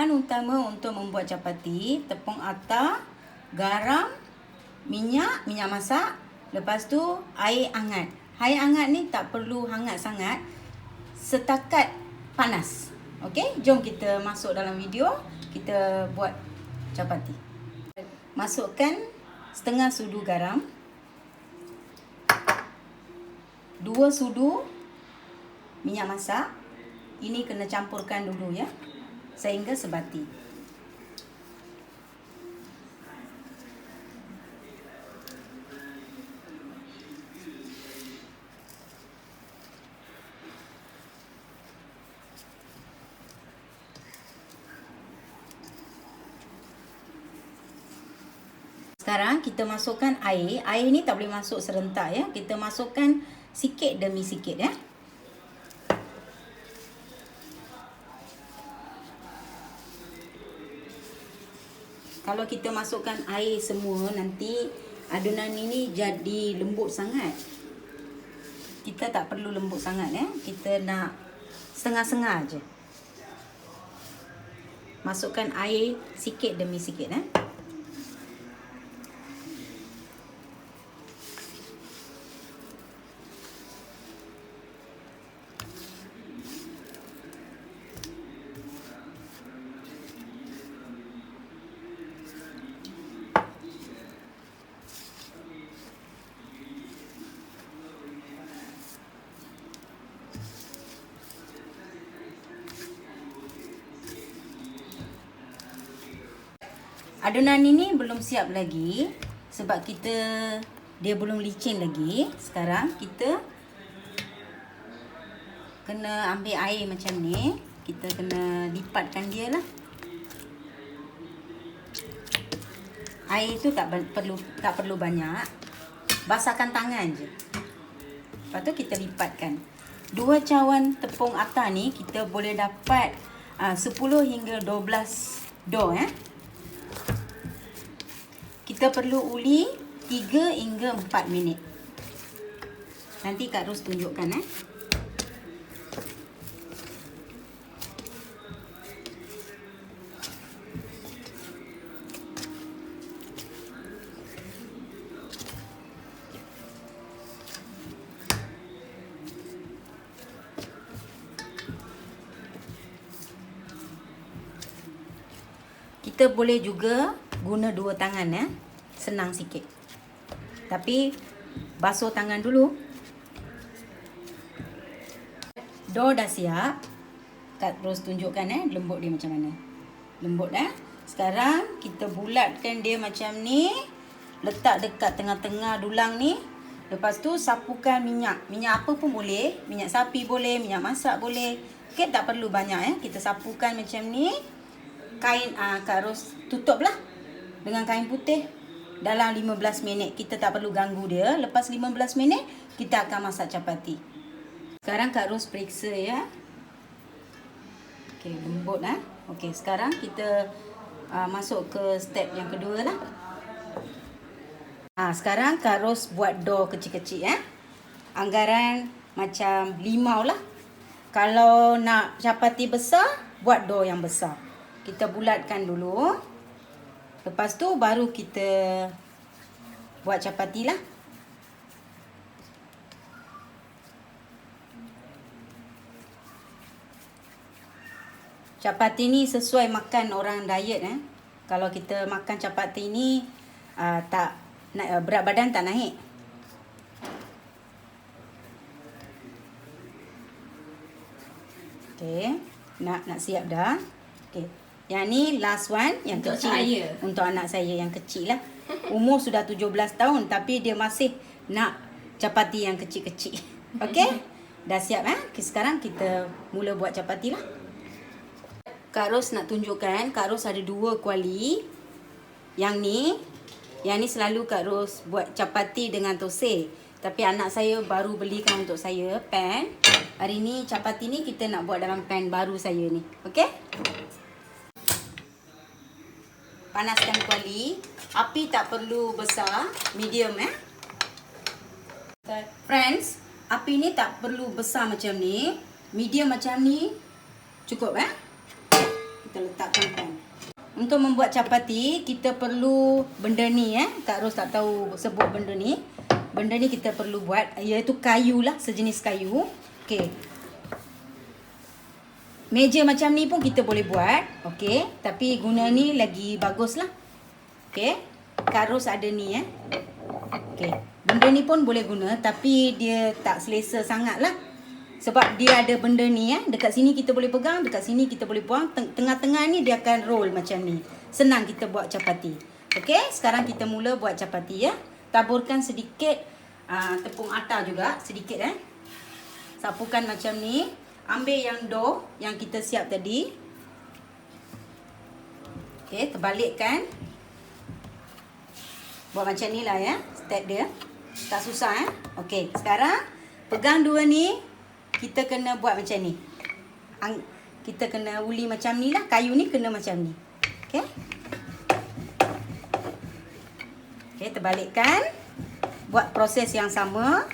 Bahan utama untuk membuat capati, tepung atah, garam, minyak masak, lepas tu air hangat. Air hangat ni tak perlu hangat sangat, setakat panas. Okey, jom kita masuk dalam video, kita buat capati. Masukkan setengah sudu garam, 2 sudu minyak masak. Ini kena campurkan dulu ya, sehingga sebati. Sekarang kita masukkan air. Air ni tak boleh masuk serentak ya. Kita masukkan sikit demi sikit ya. Kalau kita masukkan air semua, nanti adunan ini jadi lembut sangat. Kita tak perlu lembut sangat ya. Kita nak setengah-setengah aja. Masukkan air sikit demi sikit ya. Adunan ini belum siap lagi sebab dia belum licin lagi. Sekarang kita kena ambil air macam ni. Kita kena lipatkan dia lah. Air tu tak perlu banyak. Basahkan tangan je. Lepas tu kita lipatkan. 2 cawan tepung atah ni kita boleh dapat 10 hingga 12 dough ya. Kita perlu uli 3 hingga 4 minit. Nanti Kak Ros tunjukkan Kita boleh juga guna 2 tangan ya. Senang sikit. Tapi basuh tangan dulu. Dough dah siap. Kak Ros tunjukkan lembut dia macam mana. Lembut Sekarang kita bulatkan dia macam ni. Letak dekat tengah-tengah dulang ni. Lepas tu sapukan minyak. Minyak apa pun boleh. Minyak sapi boleh, minyak masak boleh. Okey, tak perlu banyak Kita sapukan macam ni. Kain Kak Ros tutuplah dengan kain putih dalam 15 minit. Kita tak perlu ganggu dia. Lepas 15 minit kita akan masak capati. Sekarang Kak Ros periksa ya. Okey, lembut Okey, sekarang kita masuk ke step yang kedua lah. Sekarang Kak Ros buat dough kecil-kecil Anggaran macam limau lah. Kalau nak capati besar, buat dough yang besar. Kita bulatkan dulu. Lepas tu baru kita buat capati lah. Capati ni sesuai makan orang diet Kalau kita makan capati ni berat badan tak naik. Okey, nak siap dah. Okey. Yang ni last one, yang untuk kecil. Untuk anak saya yang kecil lah. Umur sudah 17 tahun tapi dia masih nak capati yang kecil-kecil. Okey? Dah siap Okay, sekarang kita mula buat capati lah. Kak Ros nak tunjukkan, Kak Ros ada 2 kuali. Yang ni selalu Kak Ros buat capati dengan tosai. Tapi anak saya baru belikan untuk saya pan. Hari ni capati ni kita nak buat dalam pan baru saya ni. Okey? Panaskan kuali. Api tak perlu besar, medium Friends, api ni tak perlu besar macam ni. Medium macam ni cukup Kita letakkan pan. Untuk membuat capati, kita perlu benda ni Kak Ros tak tahu sebut benda ni. Benda ni kita perlu buat, iaitu kayu lah, sejenis kayu. Okey. Meja macam ni pun kita boleh buat. Okey, tapi guna ni lagi bagus lah. Okey. Kak Ros ada ni Okey. Benda ni pun boleh guna, tapi dia tak selesa sangat lah. Sebab dia ada benda ni dekat sini kita boleh pegang, dekat sini kita boleh buang. Tengah-tengah ni dia akan roll macam ni. Senang kita buat capati. Okey, sekarang kita mula buat capati Taburkan sedikit tepung atar juga, sedikit Sapukan macam ni. Ambil yang dough yang kita siap tadi. Okey, terbalikkan. Buat macam ni lah step dia. Tak susah Okey, sekarang pegang dua ni. Kita kena buat macam ni. Kita kena uli macam ni lah. Kayu ni kena macam ni. Okey. Okey, terbalikkan. Buat proses yang sama.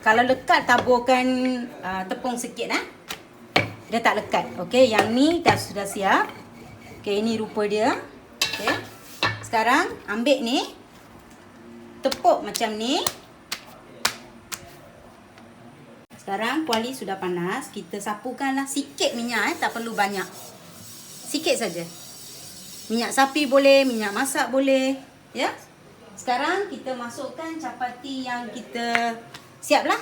Kalau lekat, taburkan tepung sikit Dia tak lekat. Okey, yang ni sudah siap. Okey, ini rupa dia. Okey. Sekarang ambil ni. Tepuk macam ni. Sekarang kuali sudah panas. Kita sapukanlah sikit minyak tak perlu banyak. Sikit saja. Minyak sapi boleh, minyak masak boleh. Ya. Sekarang kita masukkan capati yang kita siaplah.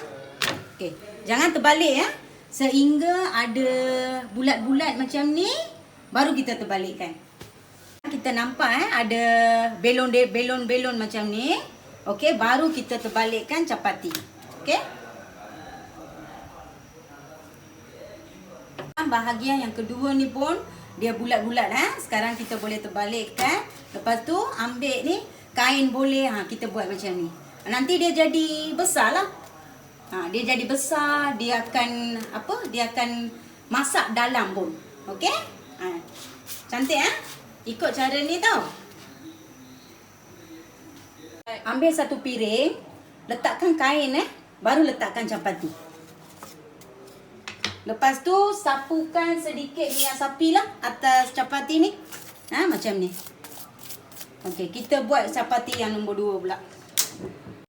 Okey. Jangan terbalik sehingga ada bulat-bulat macam ni, baru kita terbalikkan. Kita nampak ada belon macam ni. Okey, baru kita terbalikkan capati. Okey. Bahagian yang kedua ni pun dia bulat-bulat Sekarang kita boleh terbalikkan. Lepas tu ambil ni kain boleh kita buat macam ni. Nanti dia jadi besar lah. Dia jadi besar, dia akan Dia akan masak dalam pun. Okey? Cantik Ikut cara ni tau. Ambil satu piring, letakkan kain baru letakkan capati. Lepas tu sapukan sedikit minyak sapi lah atas capati ni. Macam ni. Okey, kita buat capati yang nombor 2 pula.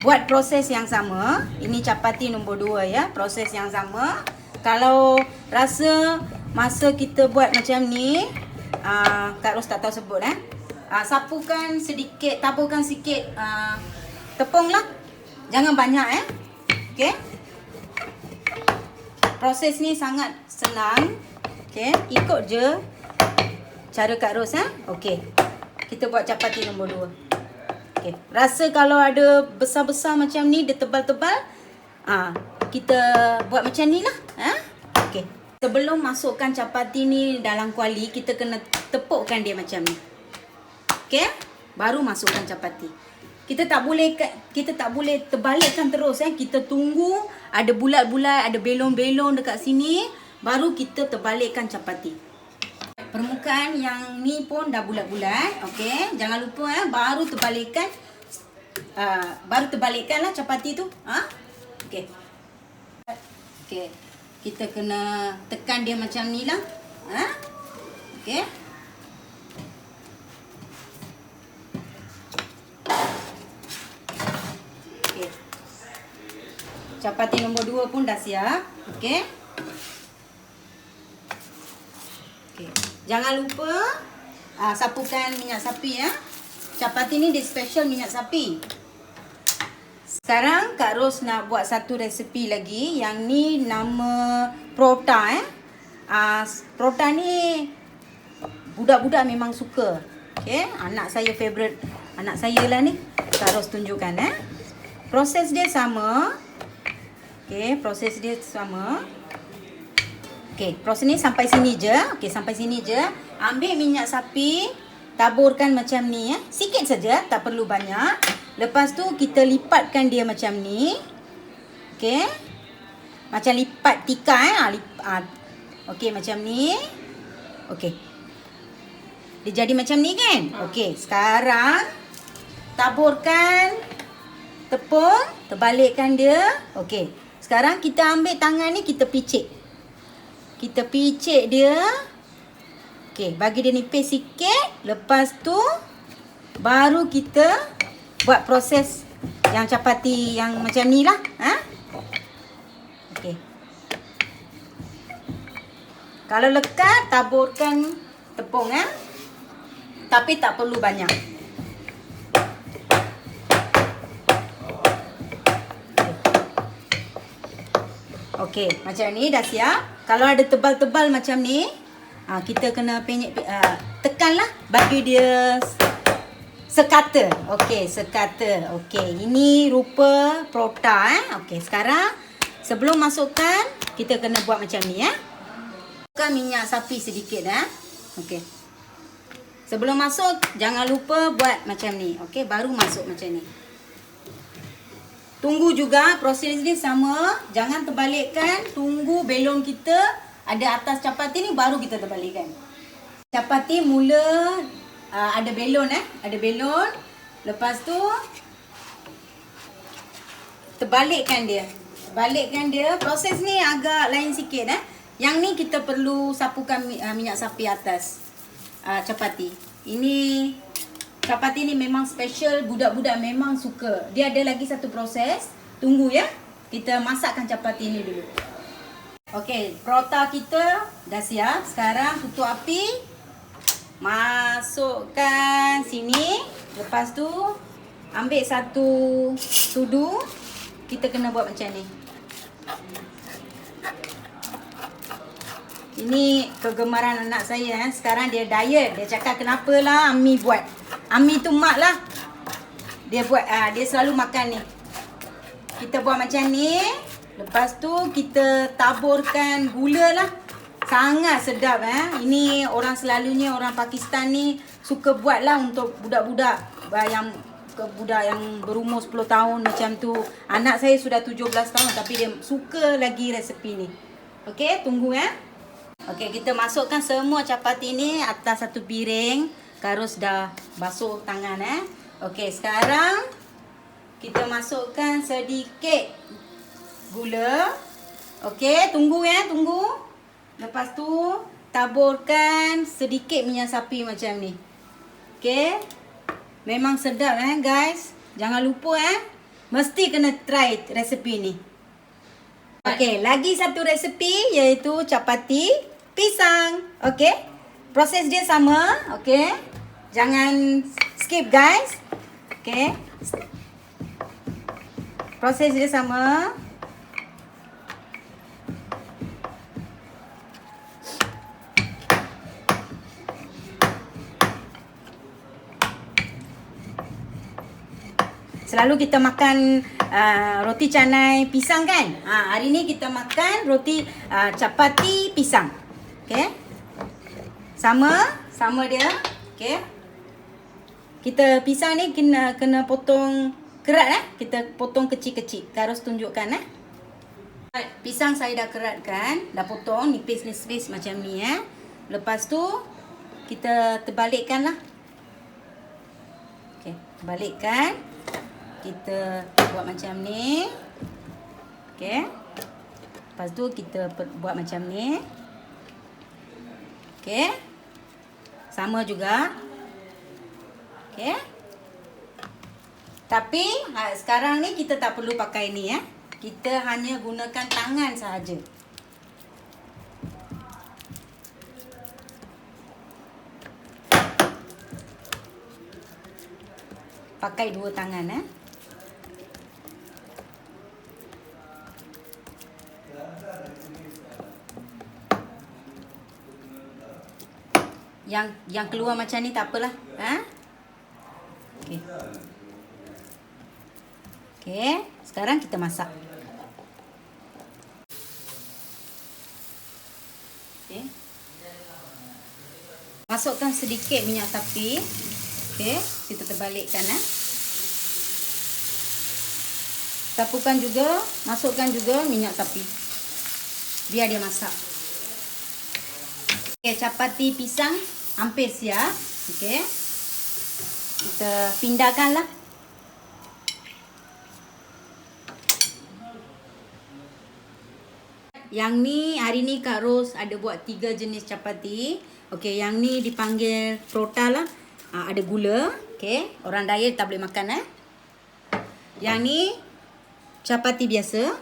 Buat proses yang sama. Ini capati nombor 2 proses yang sama. Kalau rasa masa kita buat macam ni, Kak Ros tak tahu sebut sapukan sedikit, taburkan sikit tepung lah. Jangan banyak Okey. Proses ni sangat senang. Okey, ikut je cara Kak Ros Okey. Kita buat capati nombor 2. Okey. Rasa kalau ada besar-besar macam ni, dia tebal-tebal, kita buat macam ni lah. Okey. Sebelum masukkan capati ni dalam kuali, kita kena tepukkan dia macam ni. Okey, baru masukkan capati. Kita tak boleh terbalikkan terus Kita tunggu ada bulat-bulat, ada belon-belon dekat sini, baru kita terbalikkan capati. Permukaan yang ni pun dah bulat-bulat. Okey, jangan lupa baru terbalikkan. Baru terbalikkanlah capati tu. Okey. Okey. Kita kena tekan dia macam ni lah. Okey. Capati nombor 2 pun dah siap. Okey. Okey. Jangan lupa sapukan minyak sapi Capati ni dia special minyak sapi. Sekarang Kak Ros nak buat satu resipi lagi. Yang ni nama prota Prota ni budak-budak memang suka. Okey, anak saya favorite. Anak saya lah ni. Kak Ros tunjukkan Proses dia sama. Okey, proses dia sama. Okey, proses ni sampai sini je. Okey, sampai sini je. Ambil minyak sapi, taburkan macam ni Sikit saja, tak perlu banyak. Lepas tu kita lipatkan dia macam ni. Okey. Macam lipat tikar okey, macam ni. Okey. Dia jadi macam ni kan? Okey, sekarang taburkan tepung, terbalikkan dia. Okey. Sekarang kita ambil tangan ni, kita picit. Kita picit dia. Okey, bagi dia nipis sikit. Lepas tu baru kita buat proses yang capati yang macam ni lah. Okey. Kalau lekat, taburkan tepung tapi tak perlu banyak. Okey, macam ni dah siap. Kalau ada tebal-tebal macam ni, kita kena penyek, tekanlah bagi dia sekata. Okey, sekata. Okey, ini rupa prota Okey, sekarang sebelum masukkan, kita kena buat macam ni Masukkan minyak sapi sedikit Okey. Sebelum masuk, jangan lupa buat macam ni. Okey, baru masuk macam ni. Tunggu juga proses ni sama. Jangan terbalikkan. Tunggu belon kita ada atas capati ni, baru kita terbalikkan. Capati mula ada belon Ada belon. Lepas tu terbalikkan dia. Balikkan dia. Proses ni agak lain sikit Yang ni kita perlu sapukan minyak sapi atas capati. Ini capati ni memang special, budak-budak memang suka. Dia ada lagi satu proses. Tunggu kita masakkan capati ni dulu. Okey, prota kita dah siap. Sekarang tutup api. Masukkan sini. Lepas tu ambil satu sudu. Kita kena buat macam ni. Ini kegemaran anak saya Sekarang dia diet. Dia cakap kenapalah Ami buat. Ami tu mak lah. Dia buat dia selalu makan ni. Kita buat macam ni. Lepas tu kita taburkan gula lah. Sangat sedap Ini orang selalunya orang Pakistan ni suka buat lah untuk budak-budak yang berumur 10 tahun macam tu. Anak saya sudah 17 tahun tapi dia suka lagi resepi ni. Okey, tunggu Okey, kita masukkan semua capati ni atas satu piring. Karus dah basuh tangan Okey, sekarang kita masukkan sedikit gula. Okey, tunggu tunggu. Lepas tu taburkan sedikit minyak sapi macam ni. Okey. Memang sedap guys. Jangan lupa mesti kena try resepi ni. Okey, lagi satu resepi iaitu capati pisang. Okey. Proses dia sama. Okey. Jangan skip guys. Okey. Proses dia sama. Selalu kita makan roti canai pisang kan? Hari ni kita makan roti capati pisang. Okey. Sama dia. Okey. Kita pisang ni kena potong kerat Kita potong kecil-kecil. Harus tunjukkan Pisang saya dah keratkan, dah potong nipis-nipis macam ni Lepas tu kita terbalikkanlah. Okey, terbalikkan. Kita buat macam ni. Okey. Lepas tu kita buat macam ni. Okey. Sama juga. Okey. Tapi sekarang ni kita tak perlu pakai ni Kita hanya gunakan tangan sahaja. Pakai dua tangan Yang keluar macam ni tak apalah. Okey. Okey, sekarang kita masak. Okey. Masukkan sedikit minyak sapi. Okey, kita terbalikkan Sapukan juga, masukkan juga minyak sapi. Biar dia masak. Okey, capati pisang hampir siap. Okey. Kita pindahkanlah. Yang ni hari ni Kak Ros ada buat 3 jenis capati. Okey, yang ni dipanggil prota lah. Ada gula. Okey, orang diet tak boleh makan Yang ni capati biasa.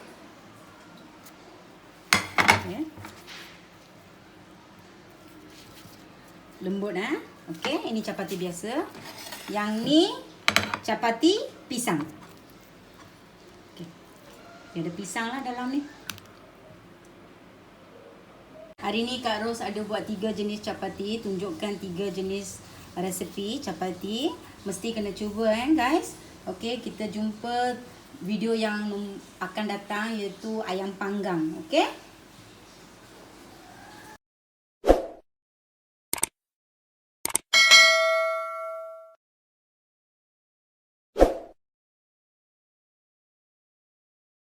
Okay. Lembut Okey, ini capati biasa. Yang ni capati pisang. Okey. Dia ada pisang lah dalam ni. Hari ni Kak Ros ada buat 3 jenis capati. Tunjukkan 3 jenis resepi capati. Mesti kena cuba guys. Okey, kita jumpa video yang akan datang iaitu ayam panggang. Okey.